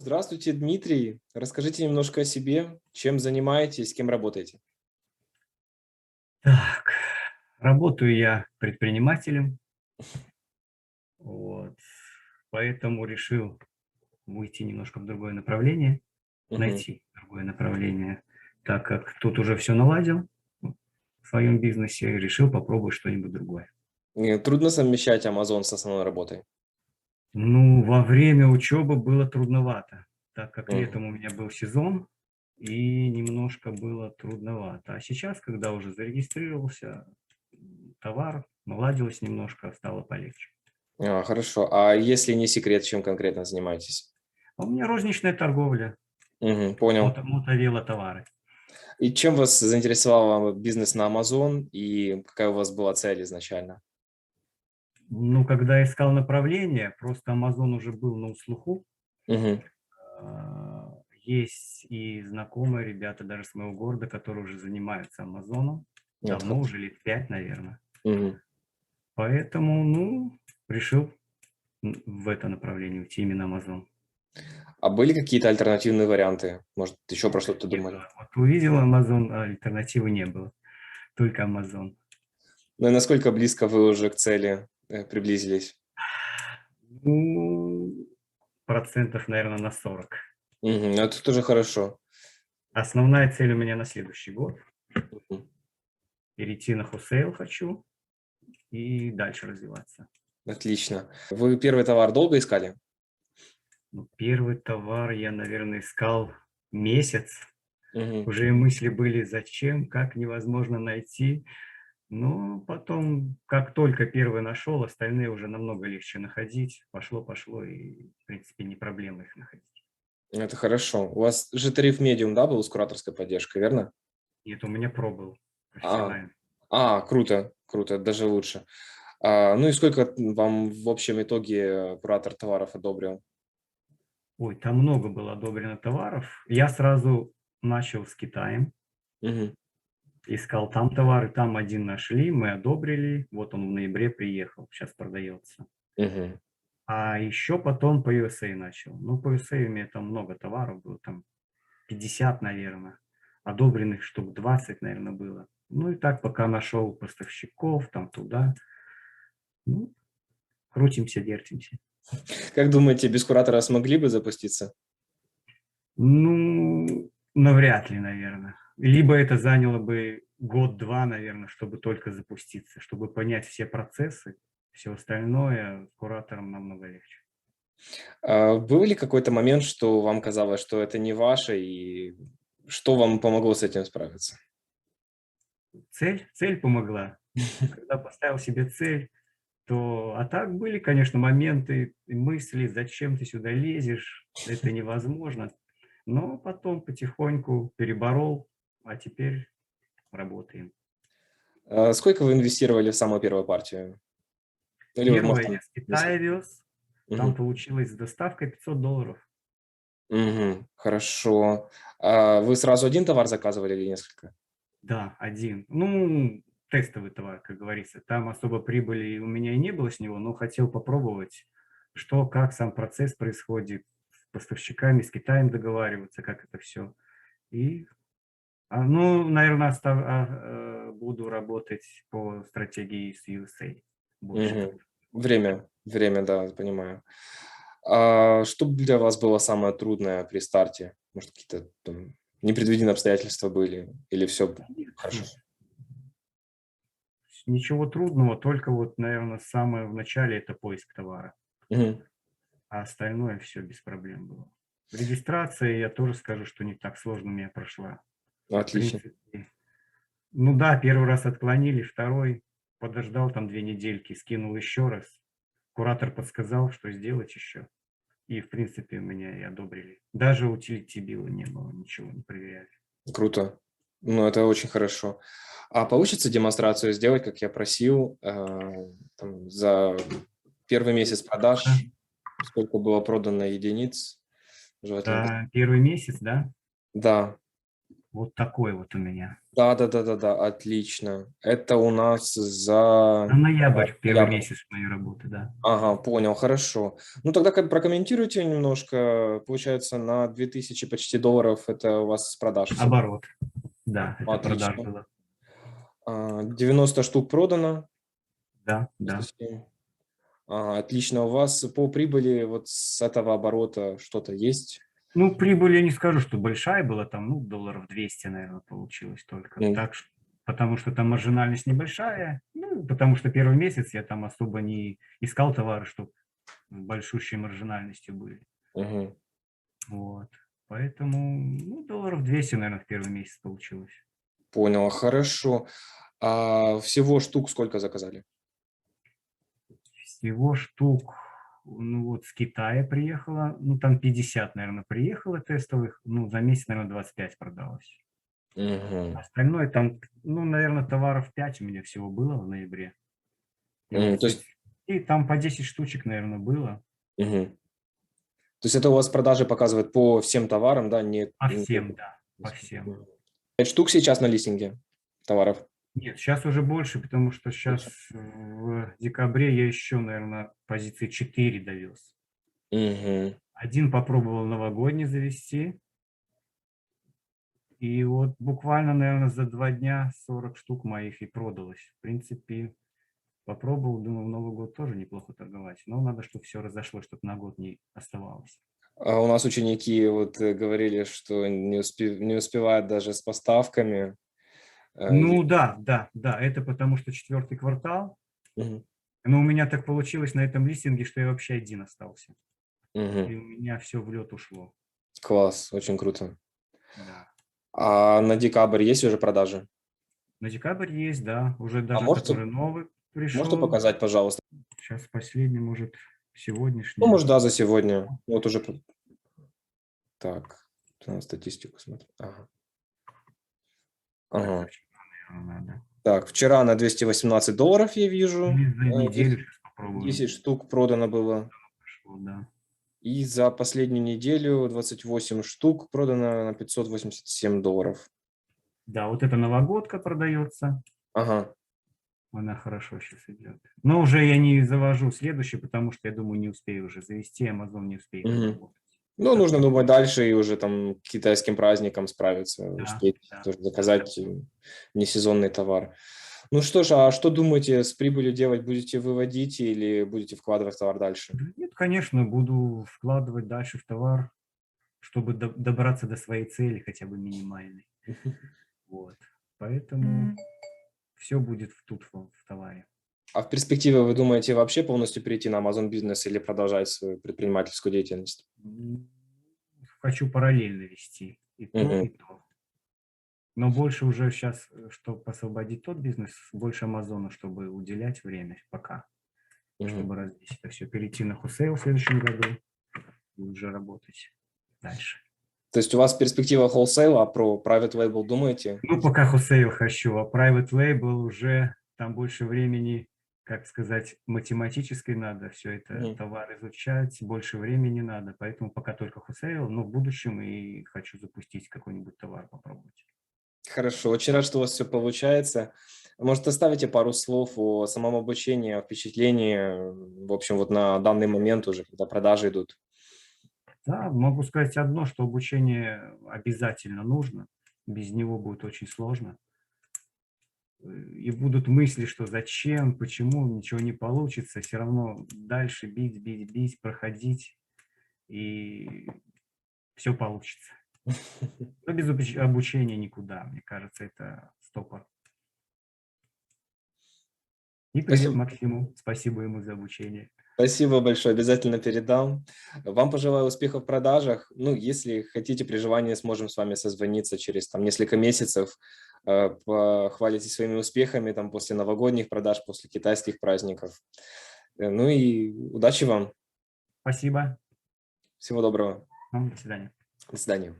Здравствуйте, Дмитрий. Расскажите немножко о себе, чем занимаетесь, кем работаете? Так, работаю я предпринимателем, вот, поэтому решил уйти немножко в другое направление, Мгм. найти другое направление, так как тут уже все наладил в своем бизнесе, решил попробовать что-нибудь другое. Трудно совмещать Amazon с основной работой? Ну, во время учебы было трудновато, так как Мгм. летом у меня был сезон, и немножко было трудновато. А сейчас, когда уже зарегистрировался, товар, наладилось немножко, стало полегче. Хорошо. А если не секрет, чем конкретно занимаетесь? А у меня розничная торговля, Мгм, понял. мотовелотовары. И чем вас заинтересовал бизнес на Amazon и какая у вас была цель изначально? Ну, когда искал направление, просто Amazon уже был на слуху. Мгм. Есть и знакомые ребята даже с моего города, которые уже занимаются Амазоном. Это Давно, хорошо. уже лет 5, наверное. Мгм. Поэтому, ну, решил в это направление уйти, именно Amazon. А были какие-то альтернативные варианты? Может, еще про что-то Не думали? было. Вот увидел Amazon, а альтернативы не было. Только Amazon. Ну и насколько близко вы уже к цели приблизились? Ну, процентов, наверное, на 40. Мгм. Это тоже хорошо. Основная цель у меня на следующий год. Мгм. Перейти на wholesale хочу и дальше развиваться. Отлично. Вы первый товар долго искали? Ну, первый товар я, наверное, искал месяц. Мгм. Уже мысли были, зачем, как невозможно найти. Но потом, как только первый нашел, остальные уже намного легче находить. Пошло, и, в принципе, не проблема их находить. Это хорошо. У вас же тариф медиум, да, был с кураторской поддержкой, верно? Нет, у меня про был А, профессиональный. круто, круто, даже лучше. Ну и сколько вам в общем итоге куратор товаров одобрил? Ой, там много было одобрено товаров. Я сразу начал с Китаем. Мгм, Искал там товары, там один нашли, мы одобрили. Вот он в ноябре приехал, сейчас продается. мгм. А еще потом по USA начал. Ну, по USA у меня там много товаров было, там 50, наверное. Одобренных штук 20, наверное, было. Ну и так, пока нашел поставщиков, там туда. Ну, крутимся, вертимся. Как думаете, без куратора смогли бы запуститься? Ну, навряд ли, наверное. Либо это заняло бы год-два, наверное, чтобы только запуститься, чтобы понять все процессы, все остальное с куратором намного легче. Был ли какой-то момент, что вам казалось, что это не ваше, и что вам помогло с этим справиться? Цель помогла. Когда поставил себе цель, то а так были, конечно, моменты и мысли: "Зачем ты сюда лезешь? Это невозможно". Но потом потихоньку переборол, а теперь работаем. Сколько вы инвестировали в самую первую партию? Или вот, может, Первое я там с Китая несколько? вез, там Мгм. получилось с доставкой $500. Мгм. Хорошо. Вы сразу один товар заказывали или несколько? Да, один. Ну, тестовый товар, как говорится. Там особо прибыли у меня и не было с него, но хотел попробовать, что, как сам процесс происходит, с поставщиками, с Китаем договариваться, как это все. И, ну, наверное, буду работать по стратегии с USA больше Мгм. как-то. Время, да, понимаю. Что для вас было самое трудное при старте? Может, какие-то там непредвиденные обстоятельства были или все Да нет, хорошо? ничего трудного, только вот, наверное, самое в начале — это поиск товара, Мгм. а остальное все без проблем было. Регистрация, я тоже скажу, что не так сложно у меня прошла. В Отлично. принципе, ну да, первый раз отклонили, второй подождал там 2 недельки, скинул еще раз. Куратор подсказал, что сделать еще. И, в принципе, меня и одобрили. Даже утилити билла не было, ничего не проверяли. Круто. Ну, это очень хорошо. А получится демонстрацию сделать, как я просил, там, за первый месяц Сколько? продаж? Сколько было продано единиц? Желательно. За первый месяц, да? Да. Вот такой вот у меня. Да, отлично. Это у нас На за ноябрь, первый ноябрь. месяц моей работы, да. Ага, понял, хорошо. Ну тогда как прокомментируйте немножко. Получается, на 2000 почти долларов это у вас с продаж всего. Оборот. Да, это продаж Отлично. было. 90 штук продано. Да, да. 97. Отлично. У вас по прибыли вот с этого оборота что-то есть? Ну, прибыль я не скажу, что большая была, там, ну, долларов 200, наверное, получилось только. М, Так, потому что там маржинальность небольшая, ну, потому что первый месяц я там особо не искал товары, чтобы с большущей маржинальностью были. мгм. Вот. Поэтому, ну, долларов 200, наверное, в первый месяц получилось. Понял, хорошо. А всего штук сколько заказали? Всего штук, ну, вот с Китая приехало, ну, там 50, наверное, приехало тестовых, ну, за месяц, наверное, 25 продалось. Мгм. Остальное там, ну, наверное, товаров 5 у меня всего было в ноябре. То Месяц. есть, И там по 10 штучек, наверное, было. мгм. То есть это у вас продажи показывают по всем товарам, да? Не, По не всем, только. да, по всем. Мгм. 5 штук сейчас на листинге товаров. Нет, сейчас уже больше, потому что сейчас Больше. в декабре я еще, наверное, позиции 4 довез. Мгм. Один попробовал новогодний завести. И вот буквально, наверное, за 2 дня 40 штук моих и продалось. В принципе, попробовал, думаю, в Новый год тоже неплохо торговать. Но надо, чтобы все разошлось, чтобы на год не оставалось. А у нас ученики вот говорили, что не успевают даже с поставками. Ну да, да, да, это потому что четвертый квартал. Мгм. Но у меня так получилось на этом листинге, что я вообще один остался. Мгм. И у меня все в лед ушло. Класс, очень круто. Да. А на декабрь есть уже продажи? На декабрь есть, да, уже А даже можете, который новый можете пришел. показать, пожалуйста? Сейчас последний, может, Ну, сегодняшний. может, да, за сегодня. Вот уже. Так, статистику смотрю. Ага. Так, Ага. за вчера, наверное, надо. Так, вчера на $218 я вижу. Или за неделю сейчас попробуем. 10 штук продано было. Пришло, да. И за последнюю неделю 28 штук продано на $587. Да, вот эта новогодка продается. Ага. Она хорошо сейчас идет. Но уже я не завожу следующий, потому что я думаю, не успею уже завести. Amazon не успеет Мгм. обработать. Ну, Так нужно что думать дальше и уже там к китайским праздникам справиться, да, успеть да, тоже да. заказать несезонный товар. Ну что ж, а что думаете, с прибылью делать? Будете выводить или будете вкладывать в товар дальше? Да нет, конечно, буду вкладывать дальше в товар, чтобы добраться до своей цели, хотя бы минимальной. Вот. Поэтому все будет тут в товаре. А в перспективе вы думаете вообще полностью перейти на Amazon бизнес или продолжать свою предпринимательскую деятельность? Хочу параллельно вести и то, Мгм. и то. Но больше уже сейчас, чтобы освободить тот бизнес, больше Амазона, чтобы уделять время пока, Мгм. чтобы развить это все, перейти на Wholesale в следующем году и уже работать дальше. То есть у вас перспектива wholesale, а про private label думаете? Ну, пока Wholesale хочу, а Private Label уже там больше времени, как сказать, математической надо все это, Мгм. товар изучать, больше времени надо, поэтому пока только Wholesale, но в будущем и хочу запустить какой-нибудь товар, попробовать. Хорошо, очень рад, что у вас все получается. Может, оставите пару слов о самом обучении, о впечатлении, в общем, вот на данный момент уже, когда продажи идут? Да, могу сказать одно, что обучение обязательно нужно, без него будет очень сложно. И будут мысли, что зачем, почему, ничего не получится, все равно дальше бить, бить, бить, проходить, и все получится. Но без обучения никуда, мне кажется, это стопор. И привет Спасибо. Максиму, спасибо ему за обучение. Спасибо большое, обязательно передам. Вам пожелаю успехов в продажах. Ну, если хотите, при желании сможем с вами созвониться через там несколько месяцев, похвалитесь своими успехами там после новогодних продаж, после китайских праздников. Ну и удачи вам. Спасибо. Всего доброго. До свидания. До свидания.